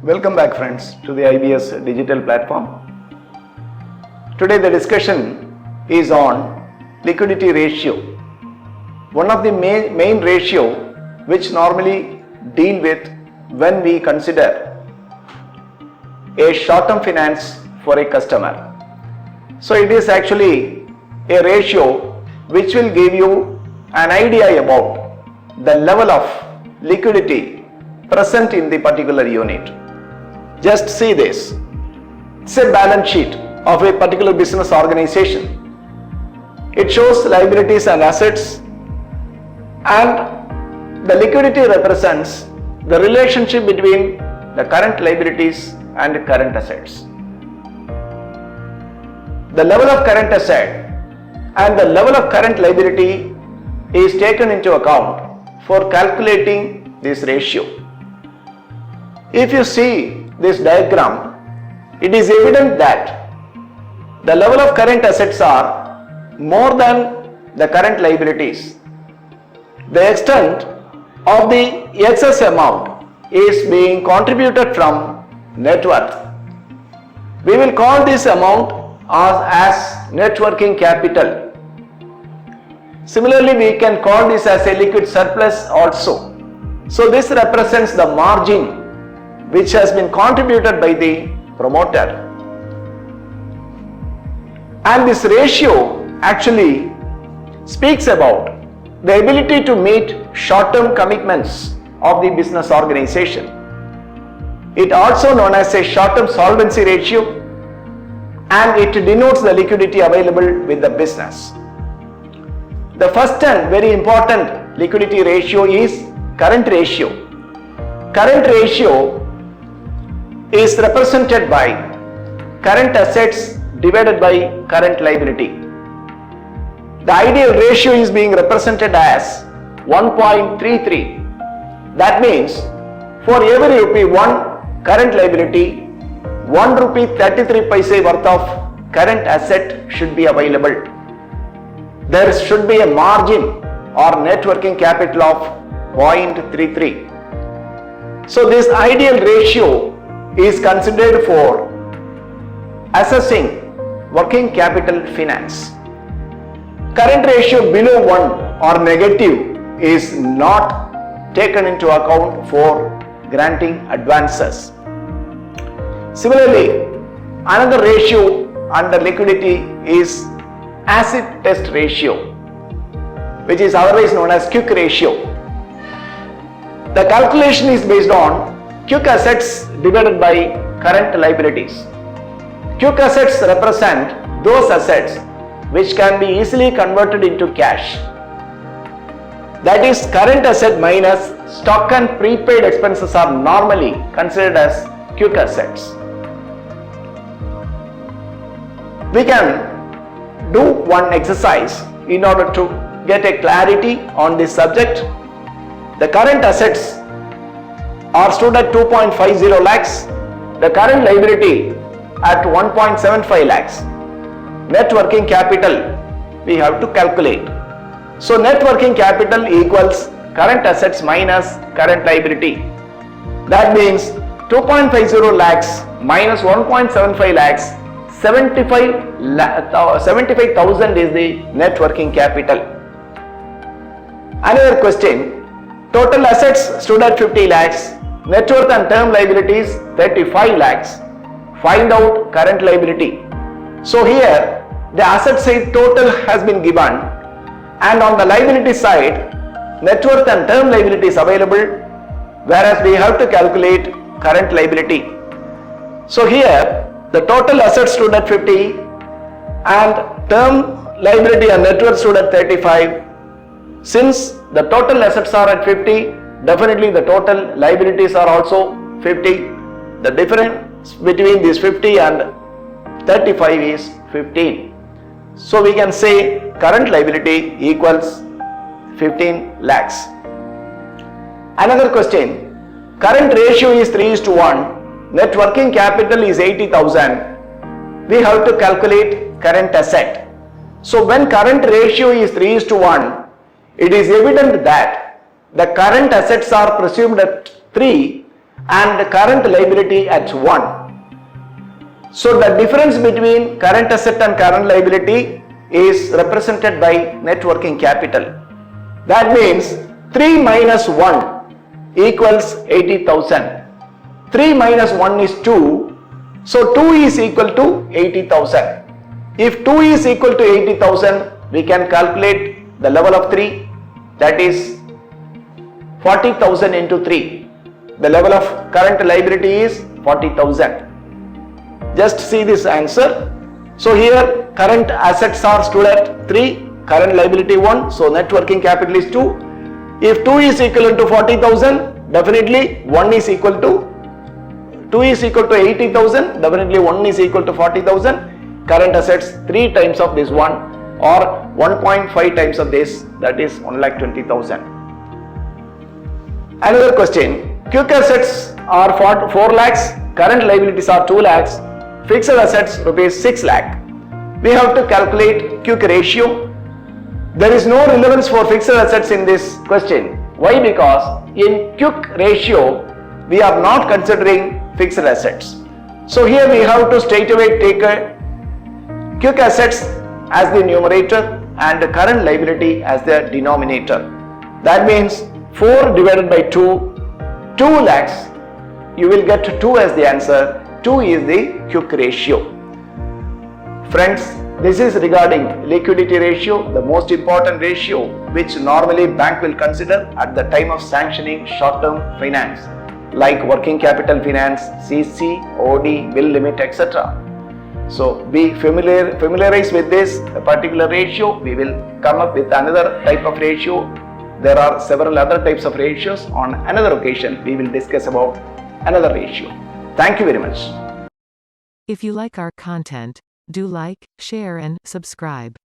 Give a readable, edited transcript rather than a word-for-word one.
Welcome back friends to the IBS digital platform. Today the discussion is on liquidity ratio. One of the main ratio which normally deal with when we consider a short-term finance for a customer. So it is actually a ratio which will give you an idea about the level of liquidity present in the particular unit. Just see this. It's a balance sheet of a particular business organization. It shows liabilities and assets, and the liquidity represents the relationship between the current liabilities and current assets. The level of current asset and the level of current liability is taken into account for calculating this ratio. If you see this diagram, it is evident that the level of current assets are more than the current liabilities. The extent of the excess amount is being contributed from net worth. We will call this amount as net working capital. Similarly, we can call this as a liquid surplus also. So this represents the margin which has been contributed by the promoter. And this ratio actually speaks about the ability to meet short-term commitments of the business organization. It also known as a short-term solvency ratio, and it denotes the liquidity available with the business. The first and very important liquidity ratio is current ratio. Current ratio is represented by current assets divided by current liability. The ideal ratio is being represented as 1.33. That means for every rupee 1 current liability, 1 rupee 33 paise worth of current asset should be available. There should be a margin or net working capital of 0.33. So this ideal ratio is considered for assessing working capital finance. Current ratio below 1 or negative is not taken into account for granting advances. Similarly, another ratio under liquidity is acid test ratio, which is otherwise known as quick ratio. The calculation is based on quick assets divided by current liabilities. Quick assets represent those assets which can be easily converted into cash. That is, current asset minus stock and prepaid expenses are normally considered as quick assets. We can do one exercise in order to get a clarity on this subject. The current assets are stood at 2.50 lakhs, the current liability at 1.75 lakhs. Net working capital we have to calculate. So net working capital equals current assets minus current liability. That means 2.50 lakhs minus 1.75 lakhs, 75,000 is the net working capital. Another question. Total assets stood at 50 lakhs, net worth and term liabilities 35 lakhs. Find out current liability. So here the asset side total has been given, and on the liability side net worth and term liability is available, whereas we have to calculate current liability. So here the total assets stood at 50 and term liability and net worth stood at 35. Since the total assets are at 50, definitely the total liabilities are also 50. The difference between this 50 and 35 is 15. So we can say current liability equals 15 lakhs. Another question. Current ratio is 3:1. Net working capital is 80,000. We have to calculate current asset. So when current ratio is 3:1, it is evident that the current assets are presumed at 3 and current liability at 1. So the difference between current asset and current liability is represented by net working capital. That means 3 minus 1 equals 80,000. 3 minus 1 is 2. So 2 is equal to 80,000. If 2 is equal to 80,000, we can calculate the level of 3, that is 40,000 into 3. The level of current liability is 40,000. Just see this answer. So here current assets are stood at 3, current liability 1, so net working capital is 2. If 2 is equal to 40,000, definitely 1 is equal to 2 is equal to 80,000, definitely 1 is equal to 40,000. Current assets 3 times of this 1 or 1.5 times of this, that is 1,20,000. Another question, quick assets are 4 lakhs, current liabilities are 2 lakhs, fixed assets rupees 6 lakh. We have to calculate quick ratio. There is no relevance for fixed assets in this question. Why? Because in quick ratio we are not considering fixed assets. So here we have to straightaway take a quick assets as the numerator and the current liability as the denominator. That means 4 divided by 2, 2 lakhs. You will get 2 as the answer. 2 is the quick ratio. Friends, this is regarding liquidity ratio, the most important ratio which normally bank will consider at the time of sanctioning short-term finance like working capital finance, CC, OD, bill limit, etc. So be familiarized with this particular ratio. We will come up with another type of ratio. There are several other types of ratios. On another occasion, we will discuss about another ratio. Thank you very much. If you like our content, do like, share and subscribe.